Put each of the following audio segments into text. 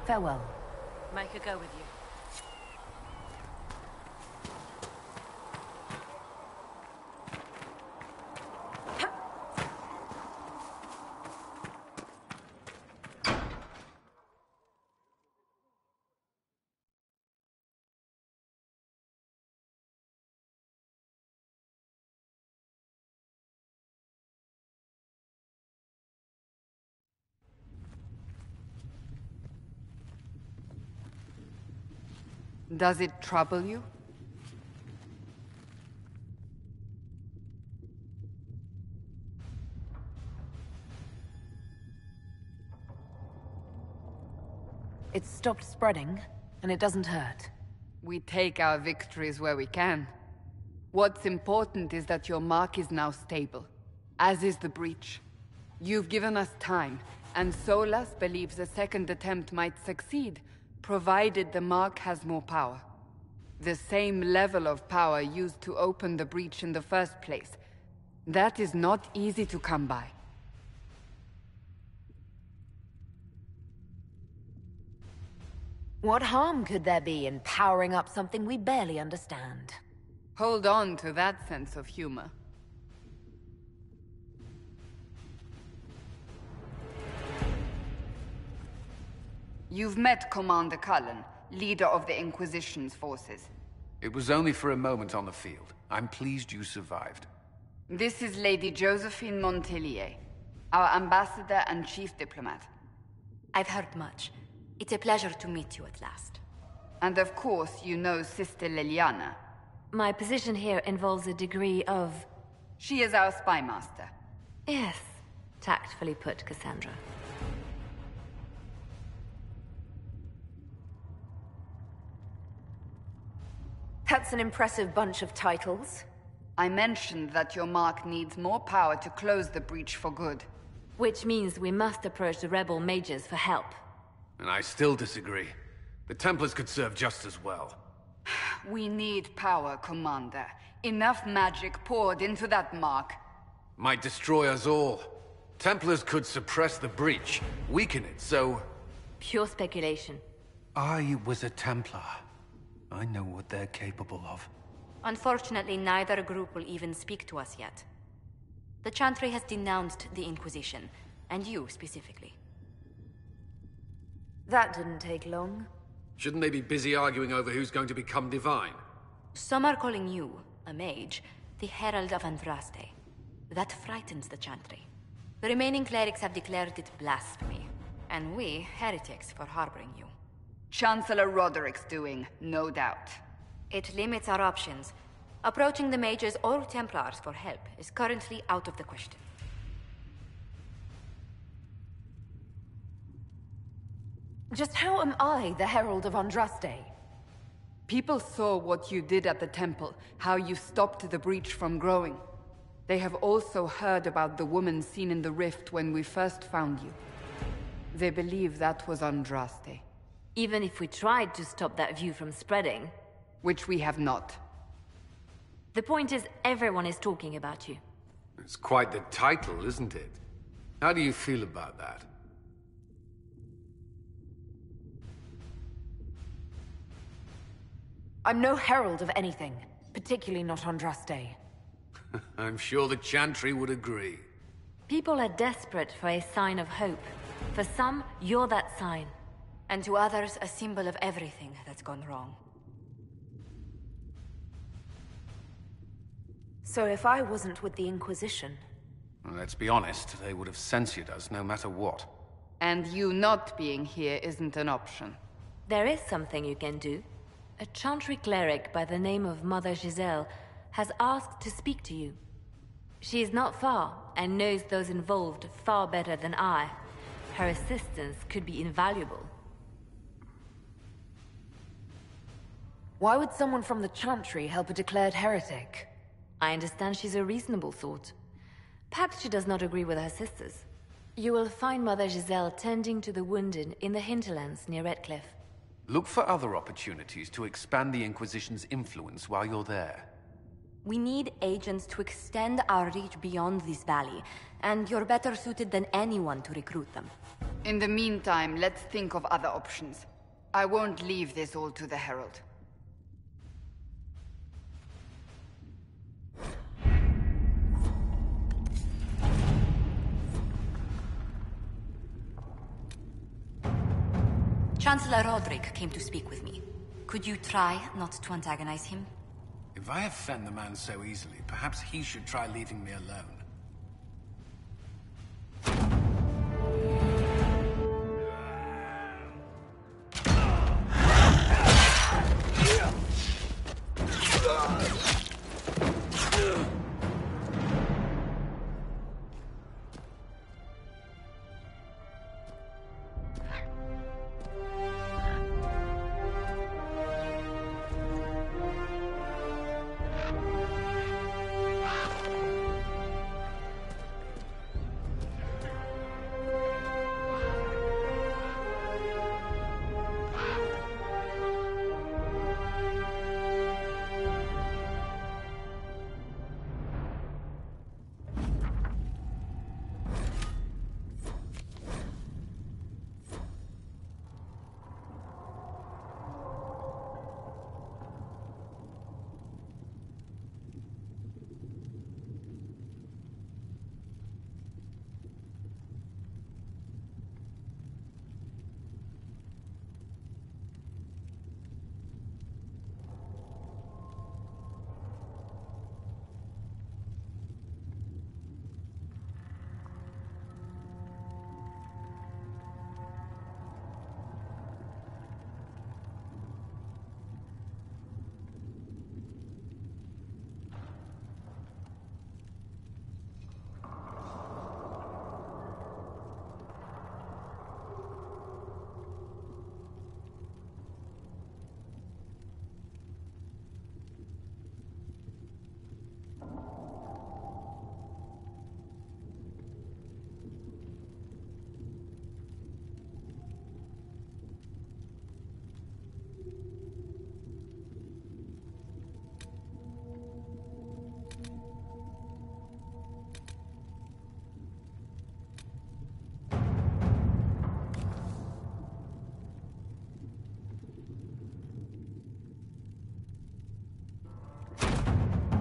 Farewell. Make a go with you. Does it trouble you? It's stopped spreading, and it doesn't hurt. We take our victories where we can. What's important is that your mark is now stable, as is the breach. You've given us time, and Solas believes a second attempt might succeed, provided the mark has more power. The same level of power used to open the breach in the first place. That is not easy to come by. What harm could there be in powering up something we barely understand? Hold on to that sense of humor. You've met Commander Cullen, leader of the Inquisition's forces. It was only for a moment on the field. I'm pleased you survived. This is Lady Josephine Montelier, our ambassador and chief diplomat. I've heard much. It's a pleasure to meet you at last. And of course, you know Sister Liliana. My position here involves a degree of... She is our spy master. Yes, tactfully put, Cassandra. That's an impressive bunch of titles. I mentioned that your mark needs more power to close the breach for good. Which means we must approach the rebel mages for help. And I still disagree. The Templars could serve just as well. We need power, Commander. Enough magic poured into that mark. Might destroy us all. Templars could suppress the breach, weaken it, so... Pure speculation. I was a Templar. I know what they're capable of. Unfortunately, neither group will even speak to us yet. The Chantry has denounced the Inquisition, and you specifically. That didn't take long. Shouldn't they be busy arguing over who's going to become divine? Some are calling you, a mage, the Herald of Andraste. That frightens the Chantry. The remaining clerics have declared it blasphemy, and we, heretics, for harboring you. Chancellor Roderick's doing, no doubt. It limits our options. Approaching the mages or Templars for help is currently out of the question. Just how am I the Herald of Andraste? People saw what you did at the temple, how you stopped the breach from growing. They have also heard about the woman seen in the rift when we first found you. They believe that was Andraste. Even if we tried to stop that view from spreading... Which we have not. The point is, everyone is talking about you. It's quite the title, isn't it? How do you feel about that? I'm no herald of anything, particularly not Andraste. I'm sure the Chantry would agree. People are desperate for a sign of hope. For some, you're that sign. And to others, a symbol of everything that's gone wrong. So if I wasn't with the Inquisition... Well, let's be honest, they would have censored us no matter what. And you not being here isn't an option. There is something you can do. A Chantry cleric by the name of Mother Giselle has asked to speak to you. She is not far, and knows those involved far better than I. Her assistance could be invaluable. Why would someone from the Chantry help a declared heretic? I understand she's a reasonable sort. Perhaps she does not agree with her sisters. You will find Mother Giselle tending to the wounded in the hinterlands near Redcliffe. Look for other opportunities to expand the Inquisition's influence while you're there. We need agents to extend our reach beyond this valley, and you're better suited than anyone to recruit them. In the meantime, let's think of other options. I won't leave this all to the Herald. Chancellor Roderick came to speak with me. Could you try not to antagonize him? If I offend the man so easily, perhaps he should try leaving me alone.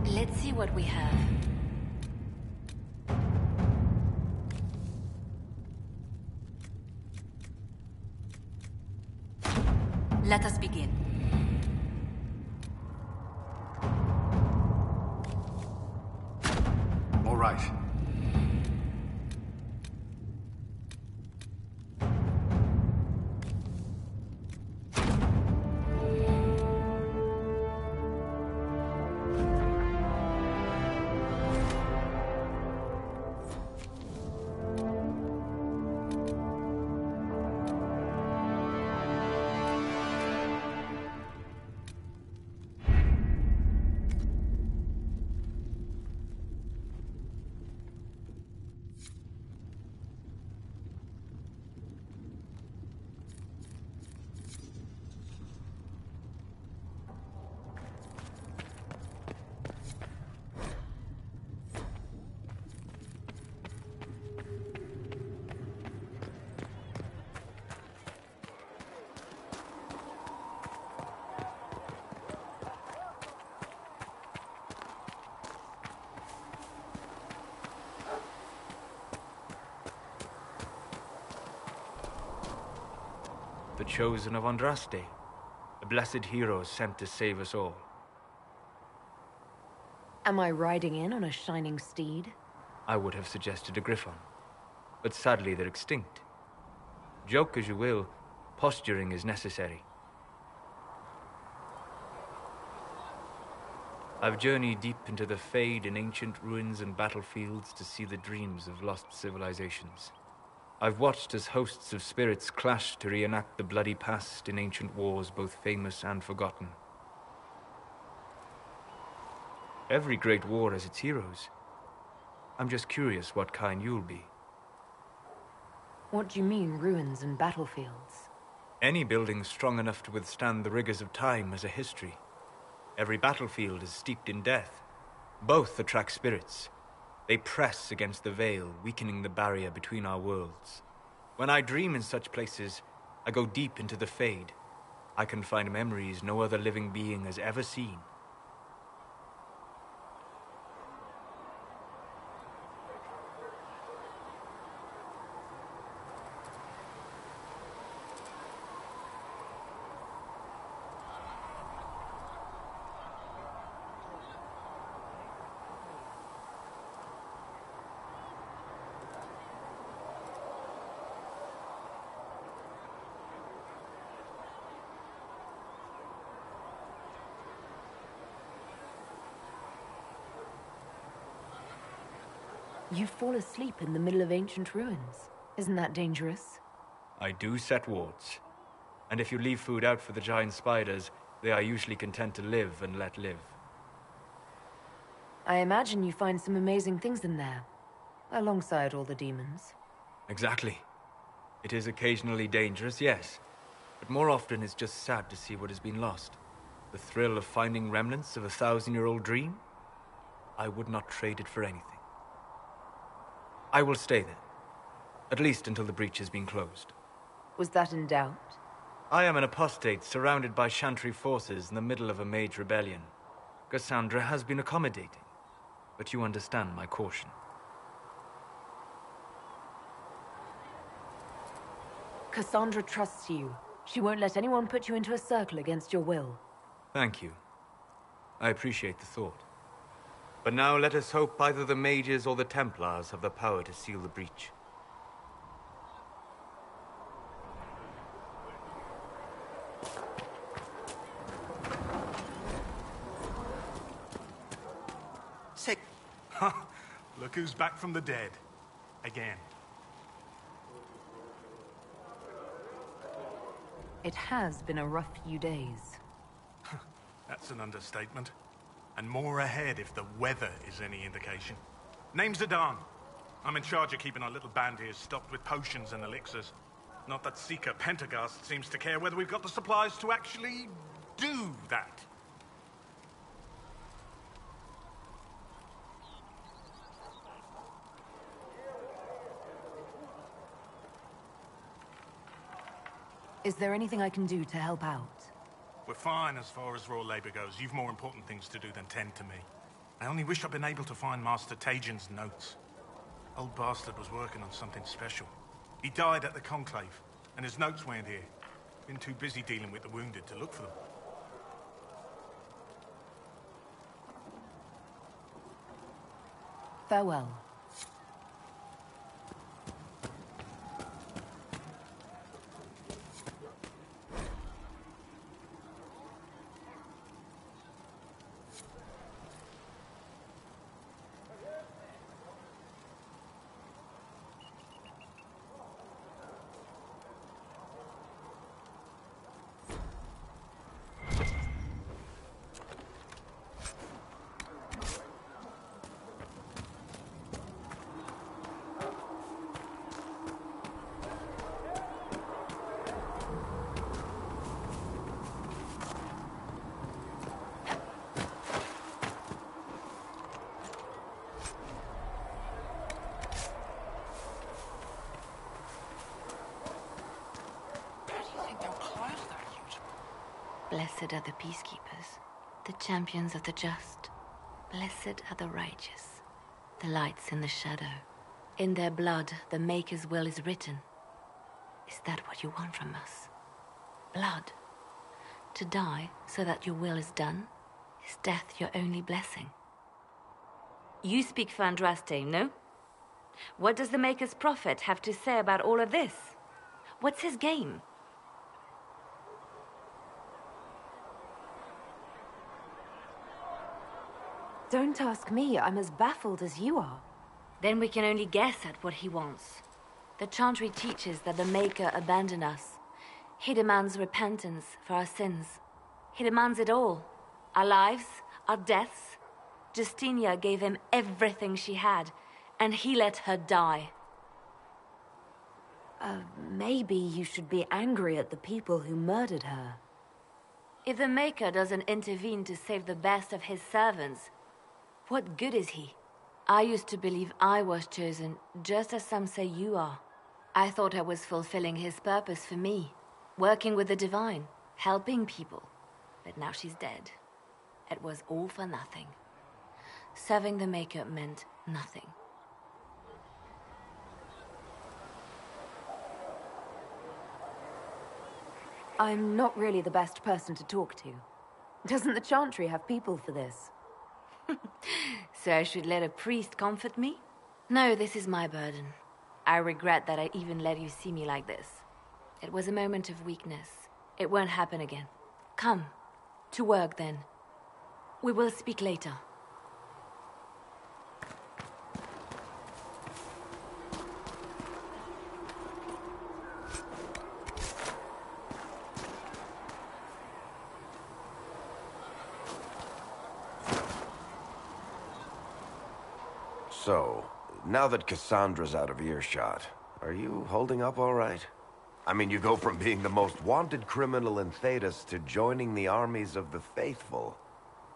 Let's see what we have. Let us begin. All right. The chosen of Andraste, a blessed hero sent to save us all. Am I riding in on a shining steed? I would have suggested a griffon, but sadly they're extinct. Joke as you will, posturing is necessary. I've journeyed deep into the Fade in ancient ruins and battlefields to see the dreams of lost civilizations. I've watched as hosts of spirits clash to reenact the bloody past in ancient wars both famous and forgotten. Every great war has its heroes. I'm just curious what kind you'll be. What do you mean, ruins and battlefields? Any building strong enough to withstand the rigors of time has a history. Every battlefield is steeped in death. Both attract spirits. They press against the veil, weakening the barrier between our worlds. When I dream in such places, I go deep into the Fade. I can find memories no other living being has ever seen. You fall asleep in the middle of ancient ruins. Isn't that dangerous? I do set wards. And if you leave food out for the giant spiders, they are usually content to live and let live. I imagine you find some amazing things in there, alongside all the demons. Exactly. It is occasionally dangerous, yes. But more often it's just sad to see what has been lost. The thrill of finding remnants of a 1,000-year-old dream? I would not trade it for anything. I will stay there. At least until the breach has been closed. Was that in doubt? I am an apostate surrounded by Chantry forces in the middle of a mage rebellion. Cassandra has been accommodating, but you understand my caution. Cassandra trusts you. She won't let anyone put you into a circle against your will. Thank you. I appreciate the thought. But now let us hope either the mages or the Templars have the power to seal the breach. Sick. Look who's back from the dead. Again. It has been a rough few days. That's an understatement. And more ahead if the weather is any indication. Name's Adan. I'm in charge of keeping our little band here stocked with potions and elixirs. Not that Seeker Pentagast seems to care whether we've got the supplies to actually do that. Is there anything I can do to help out? We're fine as far as raw labor goes. You've more important things to do than tend to me. I only wish I'd been able to find Master Tajin's notes. Old bastard was working on something special. He died at the Conclave, and his notes weren't here. Been too busy dealing with the wounded to look for them. Farewell. Blessed are the peacekeepers, the champions of the just. Blessed are the righteous, the lights in the shadow. In their blood, the Maker's will is written. Is that what you want from us? Blood? To die so that your will is done? Is death your only blessing? You speak for Andraste, no? What does the Maker's prophet have to say about all of this? What's his game? Don't ask me. I'm as baffled as you are. Then we can only guess at what he wants. The Chantry teaches that the Maker abandoned us. He demands repentance for our sins. He demands it all. Our lives, our deaths. Justinia gave him everything she had, and he let her die. Maybe you should be angry at the people who murdered her. If the Maker doesn't intervene to save the best of his servants, what good is he? I used to believe I was chosen, just as some say you are. I thought I was fulfilling his purpose for me, working with the divine, helping people. But now she's dead. It was all for nothing. Serving the Maker meant nothing. I'm not really the best person to talk to. Doesn't the Chantry have people for this? So I should let a priest comfort me? No, this is my burden. I regret that I even let you see me like this. It was a moment of weakness. It won't happen again. Come. To work, then. We will speak later. So, now that Cassandra's out of earshot, are you holding up all right? I mean, you go from being the most wanted criminal in Thedas to joining the armies of the faithful.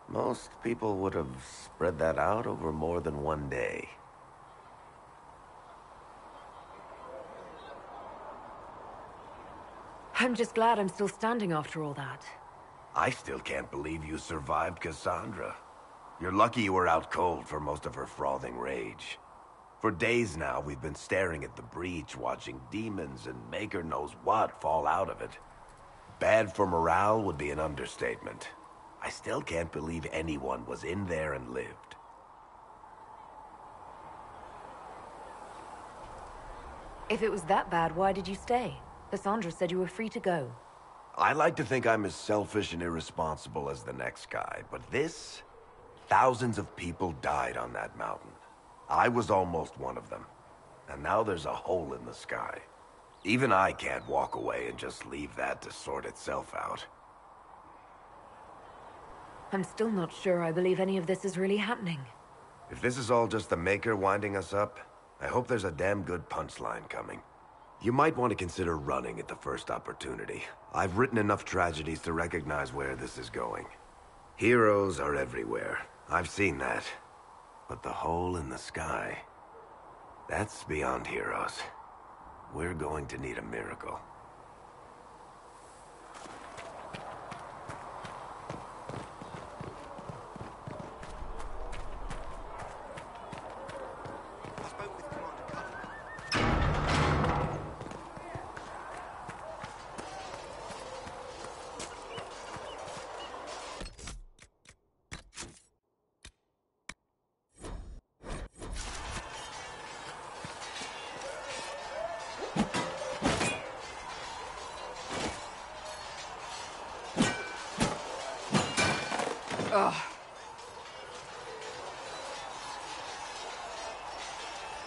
Most people would have spread that out over more than one day. I'm just glad I'm still standing after all that. I still can't believe you survived Cassandra. You're lucky you were out cold for most of her frothing rage. For days now, we've been staring at the breach, watching demons and Maker knows what fall out of it. Bad for morale would be an understatement. I still can't believe anyone was in there and lived. If it was that bad, why did you stay? Cassandra said you were free to go. I like to think I'm as selfish and irresponsible as the next guy, but this... Thousands of people died on that mountain. I was almost one of them. And now there's a hole in the sky. Even I can't walk away and just leave that to sort itself out. I'm still not sure I believe any of this is really happening. If this is all just the Maker winding us up, I hope there's a damn good punchline coming. You might want to consider running at the first opportunity. I've written enough tragedies to recognize where this is going. Heroes are everywhere. I've seen that. But the hole in the sky... that's beyond heroes. We're going to need a miracle.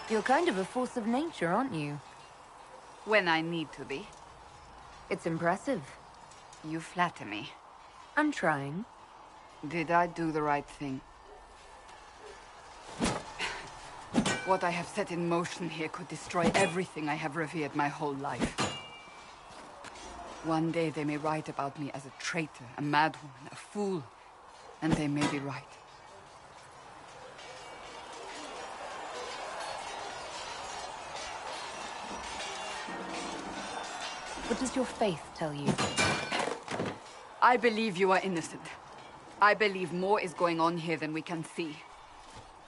You're kind of a force of nature, aren't you? When I need to be. It's impressive. You flatter me. I'm trying. Did I do the right thing? What I have set in motion here could destroy everything I have revered my whole life. One day they may write about me as a traitor, a madwoman, a fool. And they may be right. What does your faith tell you? I believe you are innocent. I believe more is going on here than we can see.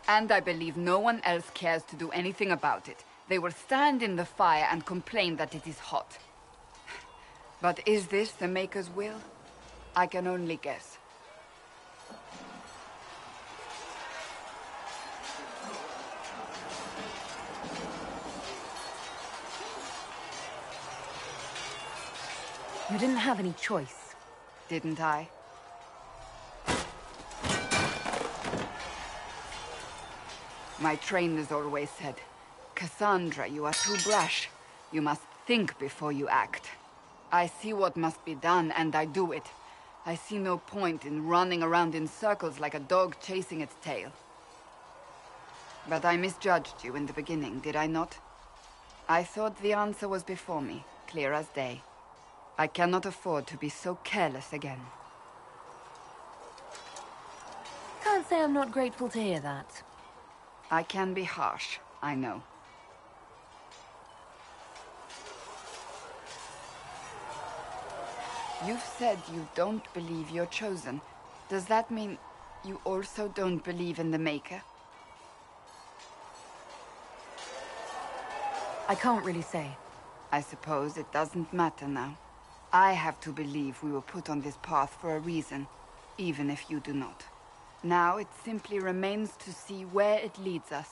And I believe no one else cares to do anything about it. They will stand in the fire and complain that it is hot. But is this the Maker's will? I can only guess. You didn't have any choice. Didn't I? My trainers always said, Cassandra, you are too brash. You must think before you act. I see what must be done, and I do it. I see no point in running around in circles like a dog chasing its tail. But I misjudged you in the beginning, did I not? I thought the answer was before me, clear as day. I cannot afford to be so careless again. Can't say I'm not grateful to hear that. I can be harsh, I know. You've said you don't believe you're chosen. Does that mean you also don't believe in the Maker? I can't really say. I suppose it doesn't matter now. I have to believe we were put on this path for a reason, even if you do not. Now it simply remains to see where it leads us.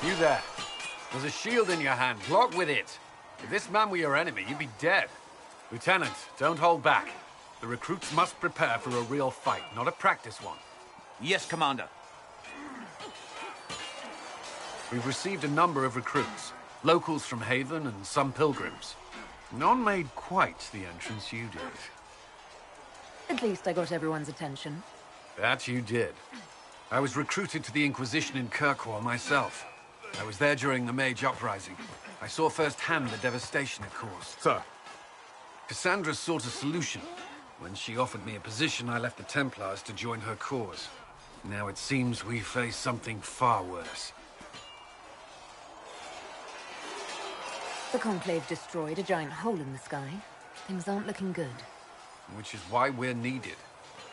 You there. There's a shield in your hand. Block with it. If this man were your enemy, you'd be dead. Lieutenant, don't hold back. The recruits must prepare for a real fight, not a practice one. Yes, Commander. We've received a number of recruits. Locals from Haven and some pilgrims. None made quite the entrance you did. At least I got everyone's attention. That you did. I was recruited to the Inquisition in Kirkwall myself. I was there during the Mage Uprising. I saw firsthand the devastation it caused. Sir. Cassandra sought a solution. When she offered me a position, I left the Templars to join her cause. Now it seems we face something far worse. The Conclave destroyed a giant hole in the sky. Things aren't looking good. Which is why we're needed.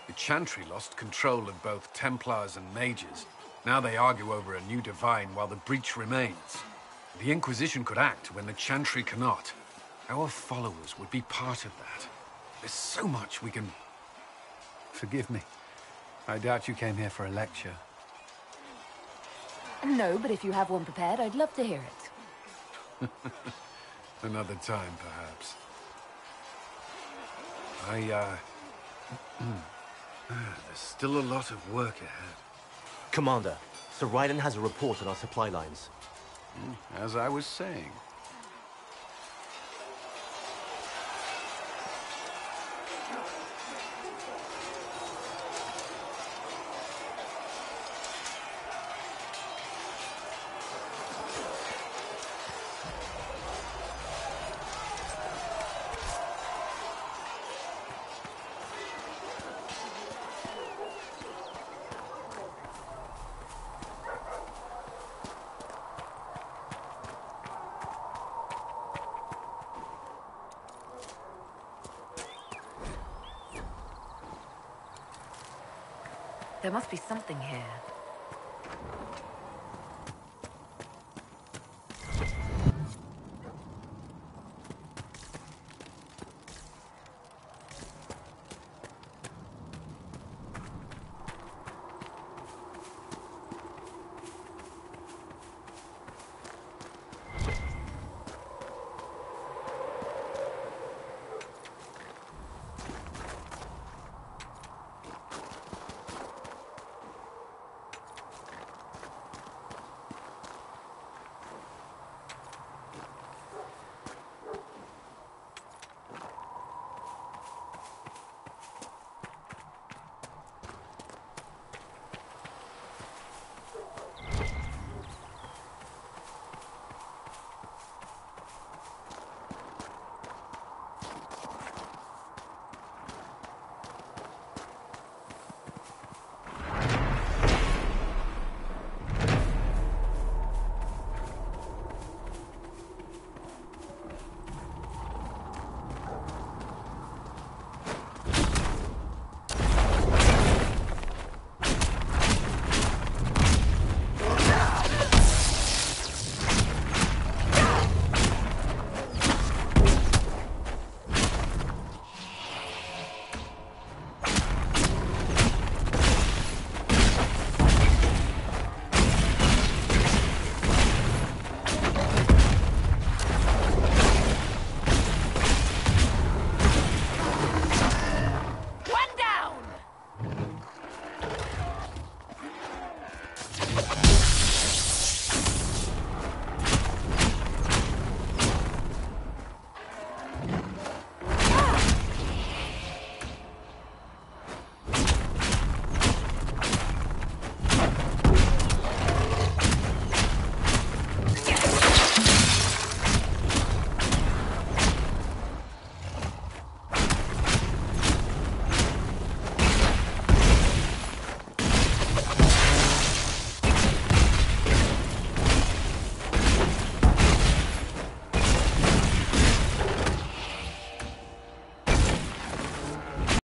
The Chantry lost control of both Templars and Mages. Now they argue over a new Divine while the breach remains. The Inquisition could act when the Chantry cannot. Our followers would be part of that. There's so much we can... Forgive me. I doubt you came here for a lecture. No, but if you have one prepared, I'd love to hear it. Another time, perhaps. There's still a lot of work ahead. Commander, Sir Ryden has a report on our supply lines. As I was saying. There must be something here.